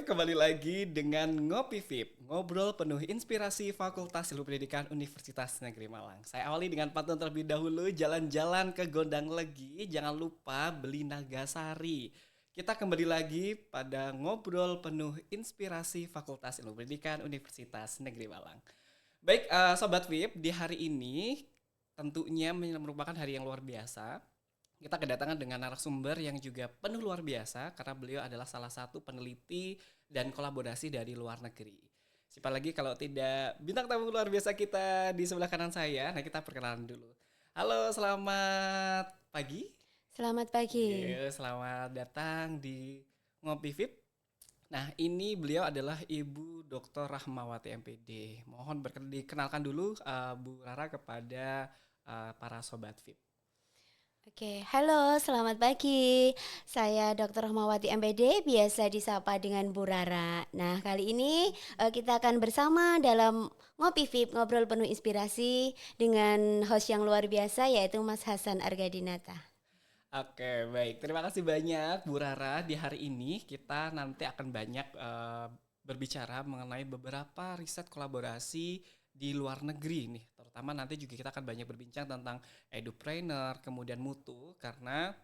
kembali lagi dengan Ngopi VIP, ngobrol penuh inspirasi Fakultas Ilmu Pendidikan Universitas Negeri Malang. Saya awali dengan pantun terlebih dahulu, jalan-jalan ke Gondang Legi, jangan lupa beli Nagasari. Kita kembali lagi pada ngobrol penuh inspirasi Fakultas Ilmu Pendidikan Universitas Negeri Malang. Baik, Sobat VIP, di hari ini tentunya merupakan hari yang luar biasa. Kita kedatangan dengan narasumber yang juga penuh luar biasa karena beliau adalah salah satu peneliti dan kolaborasi dari luar negeri. Siapa lagi kalau tidak bintang tamu luar biasa kita di sebelah kanan saya. Nah, kita perkenalan dulu. Halo, selamat pagi. Selamat pagi. Selamat datang di Ngopi VIP. Nah, ini beliau adalah Ibu Dr. Rahmawati MPD. Mohon dikenalkan dulu Bu Rara kepada para sobat VIP. Oke, halo, selamat pagi. Saya Dr. Rahmawati MPD, biasa disapa dengan Bu Rara. Nah, kali ini kita akan bersama dalam Ngopi VIP, ngobrol penuh inspirasi dengan host yang luar biasa yaitu Mas Hasan Argadinata. Oke, baik. Terima kasih banyak Bu Rara. Di hari ini kita nanti akan banyak berbicara mengenai beberapa riset kolaborasi di luar negeri nih. Terutama nanti juga kita akan banyak berbincang tentang edupreneur, kemudian mutu karena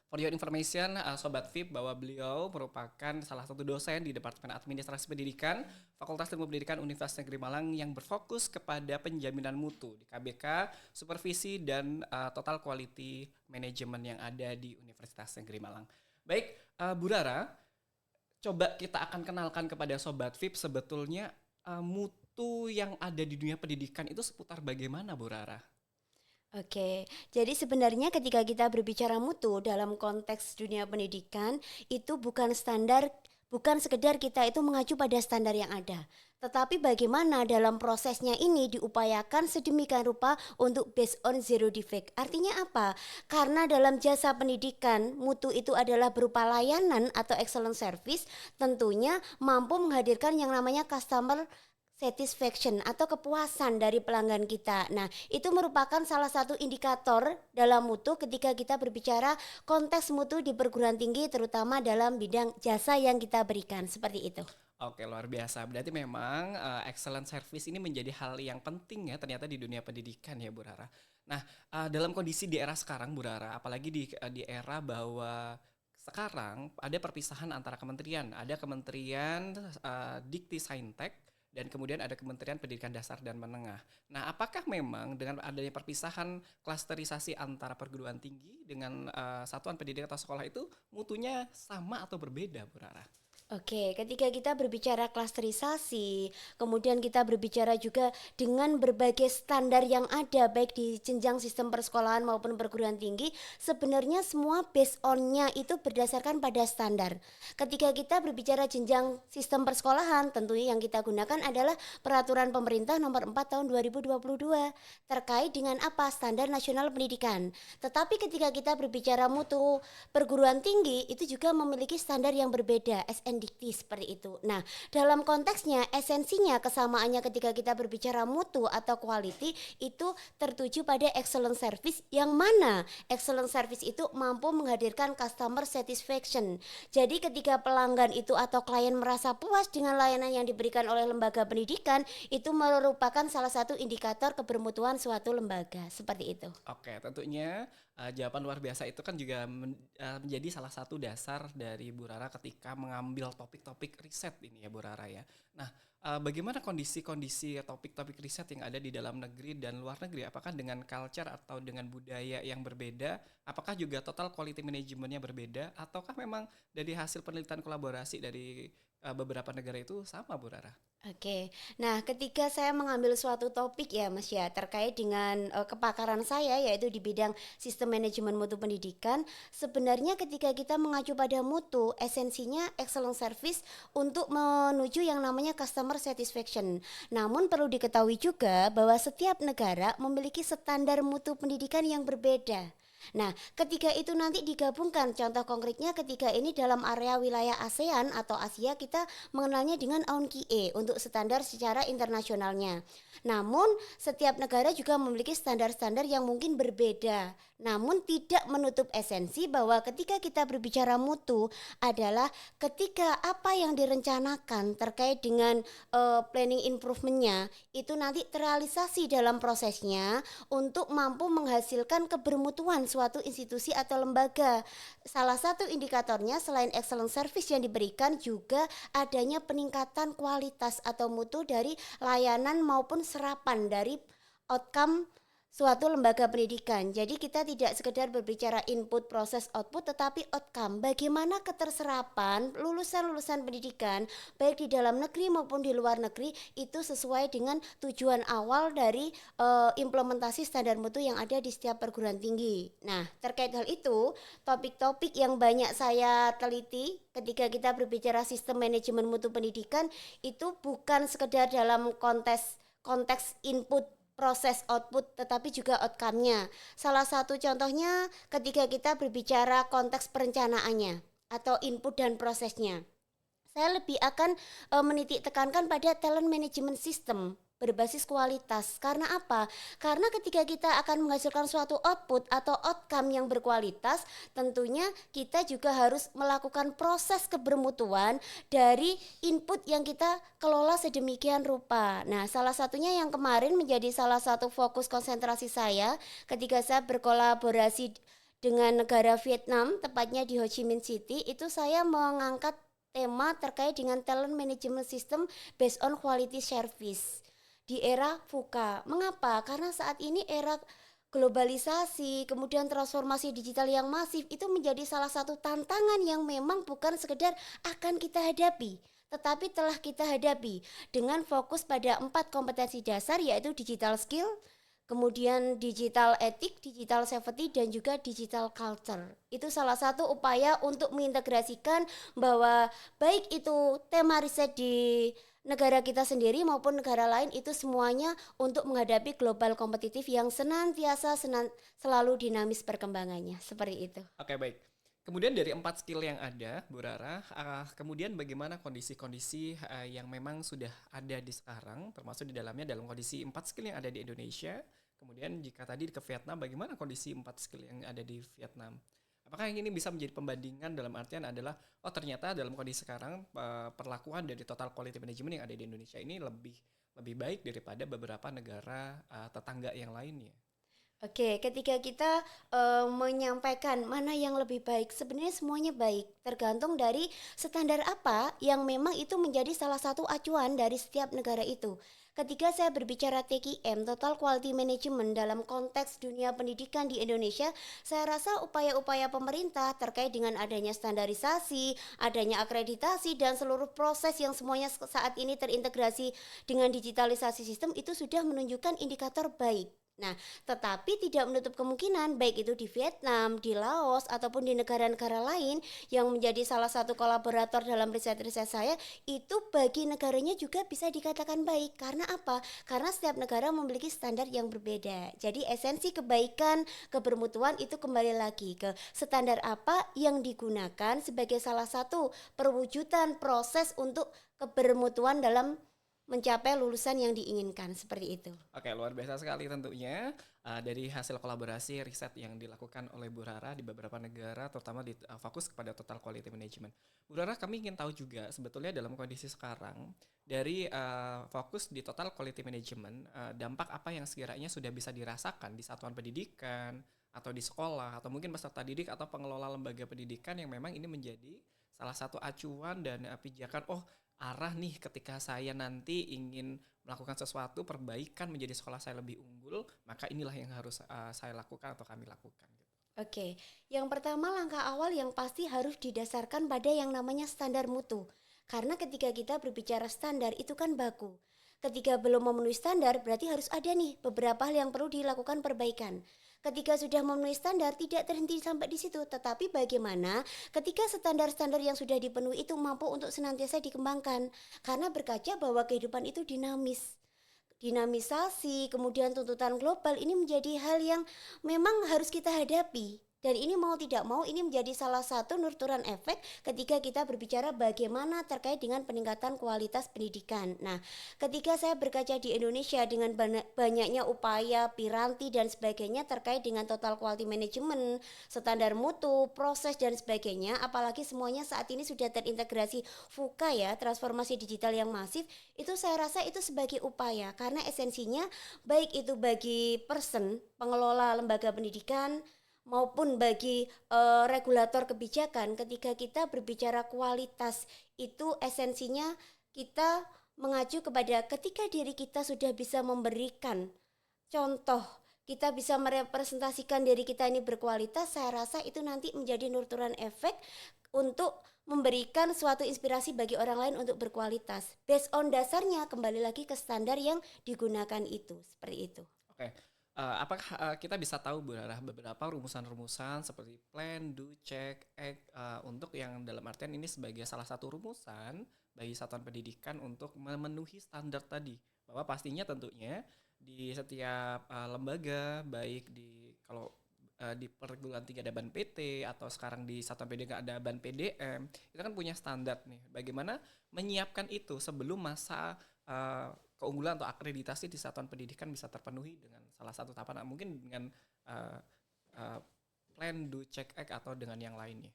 for your information, Sobat VIP, bahwa beliau merupakan salah satu dosen di Departemen Administrasi Pendidikan Fakultas Ilmu Pendidikan Universitas Negeri Malang yang berfokus kepada penjaminan mutu di KBK, supervisi, dan total quality management yang ada di Universitas Negeri Malang. Baik, Bu Rara, coba kita akan kenalkan kepada Sobat VIP sebetulnya mutu yang ada di dunia pendidikan itu seputar bagaimana, Bu Rara? Oke, jadi sebenarnya ketika kita berbicara mutu dalam konteks dunia pendidikan itu bukan sekedar kita itu mengacu pada standar yang ada, tetapi bagaimana dalam prosesnya ini diupayakan sedemikian rupa untuk based on zero defect. Artinya apa? Karena dalam jasa pendidikan mutu itu adalah berupa layanan atau excellent service, tentunya mampu menghadirkan yang namanya customer satisfaction atau kepuasan dari pelanggan kita. Nah, itu merupakan salah satu indikator dalam mutu ketika kita berbicara konteks mutu di perguruan tinggi terutama dalam bidang jasa yang kita berikan. Seperti itu. Oke, luar biasa. Berarti memang excellent service ini menjadi hal yang penting ya ternyata di dunia pendidikan ya, Bu Rara. Nah, dalam kondisi di era sekarang, Bu Rara, apalagi di era bahwa sekarang ada perpisahan antara kementerian. Ada Kementerian Dikti Saintek dan kemudian ada Kementerian Pendidikan Dasar dan Menengah. Nah, apakah memang dengan adanya perpisahan klasterisasi antara perguruan tinggi dengan satuan pendidikan atau sekolah itu mutunya sama atau berbeda, Bu Rara? Oke, ketika kita berbicara klasterisasi, kemudian kita berbicara juga dengan berbagai standar yang ada baik di jenjang sistem persekolahan maupun perguruan tinggi, sebenarnya semua based on-nya itu berdasarkan pada standar. Ketika kita berbicara jenjang sistem persekolahan, tentunya yang kita gunakan adalah Peraturan Pemerintah Nomor 4 Tahun 2022 terkait dengan apa? Standar Nasional Pendidikan. Tetapi ketika kita berbicara mutu perguruan tinggi, itu juga memiliki standar yang berbeda, SNDikti seperti itu. Nah, dalam konteksnya, esensinya, kesamaannya ketika kita berbicara mutu atau quality itu tertuju pada excellent service, yang mana excellent service itu mampu menghadirkan customer satisfaction. Jadi ketika pelanggan itu atau klien merasa puas dengan layanan yang diberikan oleh lembaga pendidikan, itu merupakan salah satu indikator kebermutuan suatu lembaga. Seperti itu. Oke, tentunya jawaban luar biasa itu kan juga menjadi salah satu dasar dari Bu Rara ketika mengambil topik-topik riset ini ya, Bu Rara ya. Nah, bagaimana kondisi-kondisi topik-topik riset yang ada di dalam negeri dan luar negeri? Apakah dengan culture atau dengan budaya yang berbeda? Apakah juga total quality managementnya berbeda? Ataukah memang dari hasil penelitian kolaborasi dari beberapa negara itu sama, Bu Rara? Oke, nah ketika saya mengambil suatu topik ya Mas ya terkait dengan kepakaran saya yaitu di bidang sistem manajemen mutu pendidikan, sebenarnya ketika kita mengacu pada mutu, esensinya excellent service untuk menuju yang namanya customer satisfaction. Namun perlu diketahui juga bahwa setiap negara memiliki standar mutu pendidikan yang berbeda. Nah, ketika itu nanti digabungkan, contoh konkretnya ketika ini dalam area wilayah ASEAN atau Asia kita mengenalnya dengan AUNQIE untuk standar secara internasionalnya. Namun setiap negara juga memiliki standar-standar yang mungkin berbeda. Namun tidak menutup esensi bahwa ketika kita berbicara mutu adalah ketika apa yang direncanakan terkait dengan planning improvementnya itu nanti terrealisasi dalam prosesnya untuk mampu menghasilkan kebermutuan suatu institusi atau lembaga. Salah satu indikatornya selain excellent service yang diberikan juga adanya peningkatan kualitas atau mutu dari layanan maupun serapan dari outcome suatu lembaga pendidikan. Jadi kita tidak sekedar berbicara input, proses, output, tetapi outcome. Bagaimana keterserapan lulusan-lulusan pendidikan baik di dalam negeri maupun di luar negeri itu sesuai dengan tujuan awal dari implementasi standar mutu yang ada di setiap perguruan tinggi. Nah, terkait hal itu, topik-topik yang banyak saya teliti ketika kita berbicara sistem manajemen mutu pendidikan itu bukan sekedar dalam konteks input proses output tetapi juga outcome-nya. Salah satu contohnya ketika kita berbicara konteks perencanaannya atau input dan prosesnya. Saya lebih akan menitik tekankan pada talent management system berbasis kualitas. Karena apa? Karena ketika kita akan menghasilkan suatu output atau outcome yang berkualitas, tentunya kita juga harus melakukan proses kebermutuan dari input yang kita kelola sedemikian rupa. Nah, salah satunya yang kemarin menjadi salah satu fokus konsentrasi saya ketika saya berkolaborasi dengan negara Vietnam, tepatnya di Ho Chi Minh City, itu saya mengangkat tema terkait dengan talent management system based on quality service di era VUCA. Mengapa? Karena saat ini era globalisasi, kemudian transformasi digital yang masif itu menjadi salah satu tantangan yang memang bukan sekedar akan kita hadapi, tetapi telah kita hadapi dengan fokus pada 4 kompetensi dasar yaitu digital skill, kemudian digital etik, digital safety, dan juga digital culture. Itu salah satu upaya untuk mengintegrasikan bahwa baik itu tema riset di negara kita sendiri maupun negara lain itu semuanya untuk menghadapi global kompetitif yang senantiasa selalu dinamis perkembangannya. Seperti itu. Oke, baik. Kemudian dari 4 skill yang ada, Bu Rara, kemudian bagaimana kondisi-kondisi yang memang sudah ada di sekarang, termasuk di dalamnya dalam kondisi 4 skill yang ada di Indonesia. Kemudian jika tadi ke Vietnam, bagaimana kondisi 4 skill yang ada di Vietnam? Apakah ini bisa menjadi pembandingan dalam artian adalah, oh ternyata dalam kondisi sekarang perlakuan dari total quality management yang ada di Indonesia ini lebih baik daripada beberapa negara tetangga yang lainnya. Oke, ketika kita menyampaikan mana yang lebih baik, sebenarnya semuanya baik, tergantung dari standar apa yang memang itu menjadi salah satu acuan dari setiap negara itu. Ketika saya berbicara TQM, Total Quality Management dalam konteks dunia pendidikan di Indonesia, saya rasa upaya-upaya pemerintah terkait dengan adanya standarisasi, adanya akreditasi, dan seluruh proses yang semuanya saat ini terintegrasi dengan digitalisasi sistem itu sudah menunjukkan indikator baik. Nah, tetapi tidak menutup kemungkinan baik itu di Vietnam, di Laos, ataupun di negara-negara lain yang menjadi salah satu kolaborator dalam riset-riset saya, itu bagi negaranya juga bisa dikatakan baik. Karena apa? Karena setiap negara memiliki standar yang berbeda. Jadi esensi kebaikan, kebermutuan itu kembali lagi ke standar apa yang digunakan sebagai salah satu perwujudan proses untuk kebermutuan dalam mencapai lulusan yang diinginkan, seperti itu. Oke, luar biasa sekali tentunya dari hasil kolaborasi riset yang dilakukan oleh Bu Rara di beberapa negara, terutama di fokus kepada total quality management. Bu Rara, kami ingin tahu juga sebetulnya dalam kondisi sekarang dari fokus di total quality management, dampak apa yang sekiranya sudah bisa dirasakan di satuan pendidikan atau di sekolah atau mungkin peserta didik atau pengelola lembaga pendidikan yang memang ini menjadi salah satu acuan dan pijakan, oh arah nih ketika saya nanti ingin melakukan sesuatu perbaikan menjadi sekolah saya lebih unggul, maka inilah yang harus saya lakukan atau kami lakukan. Oke, yang pertama langkah awal yang pasti harus didasarkan pada yang namanya standar mutu. Karena ketika kita berbicara standar itu kan baku. Ketika belum memenuhi standar berarti harus ada nih beberapa hal yang perlu dilakukan perbaikan. Ketika sudah memenuhi standar tidak terhenti sampai di situ, tetapi bagaimana ketika standar-standar yang sudah dipenuhi itu mampu untuk senantiasa dikembangkan. Karena berkaca bahwa kehidupan itu dinamis. dinamisasi, kemudian tuntutan global ini menjadi hal yang memang harus kita hadapi. Dan ini mau tidak mau ini menjadi salah satu nurturan efek ketika kita berbicara bagaimana terkait dengan peningkatan kualitas pendidikan. Nah, ketika saya berkaca di Indonesia dengan banyaknya upaya, piranti dan sebagainya terkait dengan total quality management, standar mutu, proses dan sebagainya, apalagi semuanya saat ini sudah terintegrasi VUCA ya, transformasi digital yang masif, itu saya rasa itu sebagai upaya karena esensinya baik itu bagi pengelola lembaga pendidikan maupun bagi regulator kebijakan. Ketika kita berbicara kualitas itu esensinya kita mengacu kepada ketika diri kita sudah bisa memberikan contoh, kita bisa merepresentasikan diri kita ini berkualitas, saya rasa itu nanti menjadi nurturan efek untuk memberikan suatu inspirasi bagi orang lain untuk berkualitas. Based on dasarnya kembali lagi ke standar yang digunakan itu, seperti itu. Oke. Apakah kita bisa tahu Bu Rara beberapa rumusan-rumusan seperti plan, do, check, act untuk yang dalam artian ini sebagai salah satu rumusan bagi satuan pendidikan untuk memenuhi standar tadi, bahwa pastinya tentunya di setiap lembaga, baik di kalau di perguruan tinggi ada ban PT atau sekarang di satuan pendidikan ada ban PDM, itu kan punya standar nih. Bagaimana menyiapkan itu sebelum masa keunggulan atau akreditasi di satuan pendidikan bisa terpenuhi dengan salah satu tahapan, mungkin dengan uh, uh, plan, do, check, act atau dengan yang lainnya.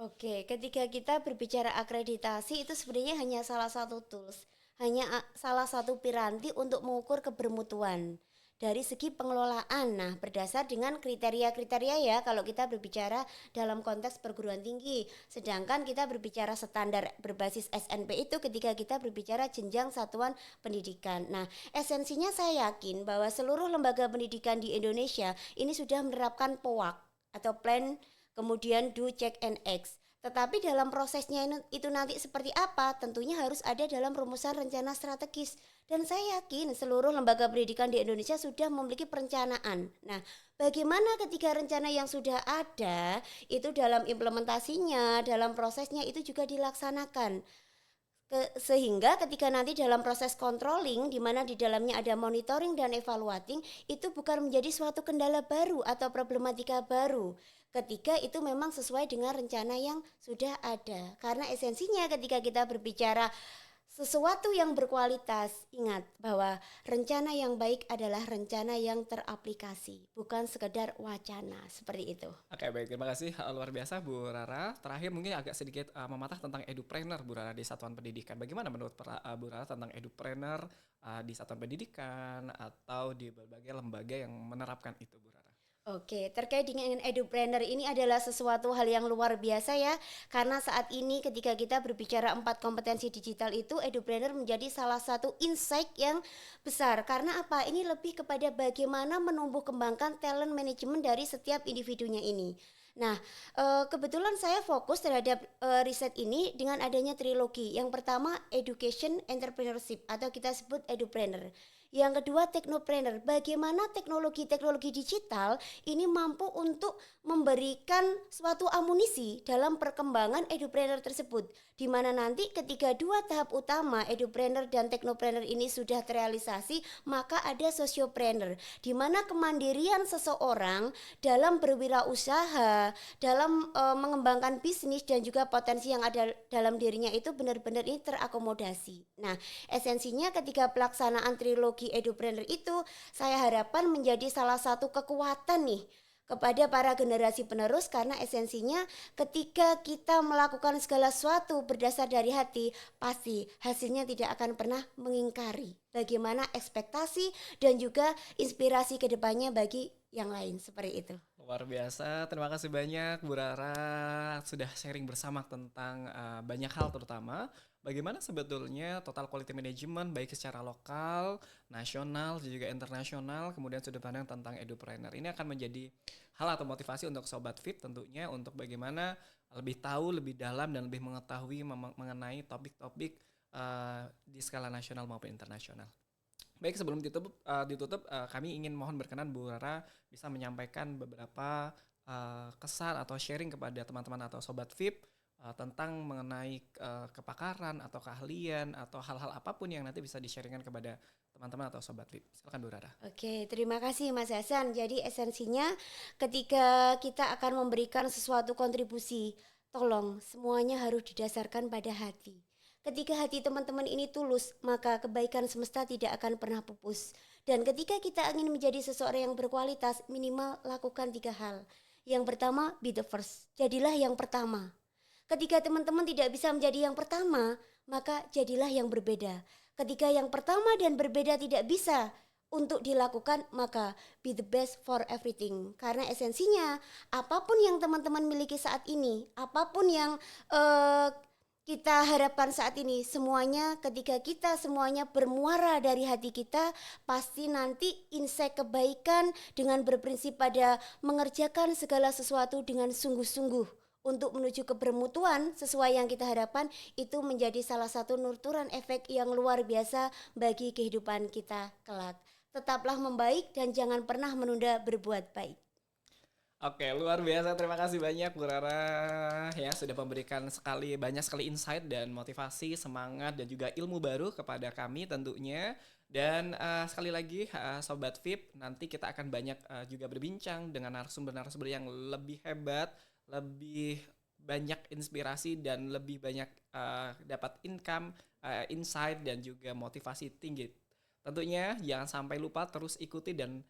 Oke, ketika kita berbicara akreditasi itu sebenarnya hanya salah satu tools, hanya salah satu piranti untuk mengukur kebermutuan dari segi pengelolaan. Nah, berdasar dengan kriteria-kriteria ya kalau kita berbicara dalam konteks perguruan tinggi. Sedangkan kita berbicara standar berbasis SNP itu ketika kita berbicara jenjang satuan pendidikan. Nah, esensinya saya yakin bahwa seluruh lembaga pendidikan di Indonesia ini sudah menerapkan POAK atau plan kemudian do, check, and act. Tetapi dalam prosesnya itu nanti seperti apa, tentunya harus ada dalam rumusan rencana strategis. Dan saya yakin seluruh lembaga pendidikan di Indonesia sudah memiliki perencanaan. Nah, bagaimana ketika rencana yang sudah ada, itu dalam implementasinya, dalam prosesnya itu juga dilaksanakan. Sehingga ketika nanti dalam proses controlling di mana di dalamnya ada monitoring dan evaluating itu bukan menjadi suatu kendala baru atau problematika baru ketika itu memang sesuai dengan rencana yang sudah ada. Karena esensinya ketika kita berbicara sesuatu yang berkualitas, ingat bahwa rencana yang baik adalah rencana yang teraplikasi, bukan sekedar wacana, seperti itu. Oke, baik, terima kasih luar biasa Bu Rara. Terakhir mungkin agak sedikit mematah tentang edupreneur Bu Rara di satuan pendidikan. Bagaimana menurut Bu Rara tentang edupreneur di satuan pendidikan atau di berbagai lembaga yang menerapkan itu Bu Rara? Oke, terkait dengan edupreneur ini adalah sesuatu hal yang luar biasa ya. Karena saat ini ketika kita berbicara 4 kompetensi digital itu, edupreneur menjadi salah satu insight yang besar. Karena apa? Ini lebih kepada bagaimana menumbuh kembangkan talent management dari setiap individunya ini. Nah, kebetulan saya fokus terhadap riset ini dengan adanya trilogi. Yang pertama, education entrepreneurship atau kita sebut edupreneur. Yang kedua, technopreneur. Bagaimana teknologi-teknologi digital ini mampu untuk memberikan suatu amunisi dalam perkembangan edupreneur tersebut. Di mana nanti ketika dua tahap utama edupreneur dan teknopreneur ini sudah terrealisasi, maka ada sociopreneur. Di mana kemandirian seseorang dalam berwirausaha, dalam mengembangkan bisnis dan juga potensi yang ada dalam dirinya itu benar-benar ini terakomodasi. Nah, esensinya ketika pelaksanaan trilogi edupreneur itu saya harapkan menjadi salah satu kekuatan nih kepada para generasi penerus karena esensinya ketika kita melakukan segala sesuatu berdasar dari hati pasti hasilnya tidak akan pernah mengingkari bagaimana ekspektasi dan juga inspirasi kedepannya bagi yang lain seperti itu. Luar biasa, terima kasih banyak Bu Rara sudah sharing bersama tentang banyak hal terutama bagaimana sebetulnya total quality management baik secara lokal, nasional, dan juga internasional, kemudian sudut pandang tentang edupreneur. Ini akan menjadi hal atau motivasi untuk Sobat Fit tentunya untuk bagaimana lebih tahu, lebih dalam, dan lebih mengetahui mengenai topik-topik di skala nasional maupun internasional. Baik, sebelum ditutup kami ingin mohon berkenan Bu Rara bisa menyampaikan beberapa kesan atau sharing kepada teman-teman atau Sobat VIP tentang mengenai kepakaran atau keahlian atau hal-hal apapun yang nanti bisa di-sharingkan kepada teman-teman atau Sobat VIP. Silakan Bu Rara. Oke, terima kasih Mas Hasan. Jadi esensinya ketika kita akan memberikan sesuatu kontribusi, tolong semuanya harus didasarkan pada hati. Ketika hati teman-teman ini tulus, maka kebaikan semesta tidak akan pernah pupus. Dan ketika kita ingin menjadi seseorang yang berkualitas, minimal lakukan 3 hal. Yang pertama, be the first. Jadilah yang pertama. Ketika teman-teman tidak bisa menjadi yang pertama, maka jadilah yang berbeda. Ketika yang pertama dan berbeda tidak bisa untuk dilakukan, maka be the best for everything. Karena esensinya, apapun yang teman-teman miliki saat ini, apapun yang kita harapkan saat ini, semuanya ketika kita semuanya bermuara dari hati kita, pasti nanti insight kebaikan dengan berprinsip pada mengerjakan segala sesuatu dengan sungguh-sungguh untuk menuju kebermutuan sesuai yang kita harapkan, itu menjadi salah satu nuturan efek yang luar biasa bagi kehidupan kita kelak. Tetaplah membaik dan jangan pernah menunda berbuat baik. Oke, luar biasa. Terima kasih banyak Bu Rara ya sudah memberikan banyak sekali insight dan motivasi, semangat dan juga ilmu baru kepada kami tentunya. Dan sekali lagi Sobat VIP, nanti kita akan banyak juga berbincang dengan narasumber-narasumber yang lebih hebat, lebih banyak inspirasi dan lebih banyak dapat income, insight dan juga motivasi tinggi. Tentunya jangan sampai lupa terus ikuti dan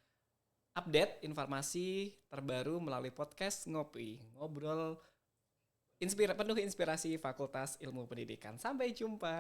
update informasi terbaru melalui podcast Ngopi, ngobrol penuh inspirasi Fakultas Ilmu Pendidikan. Sampai jumpa.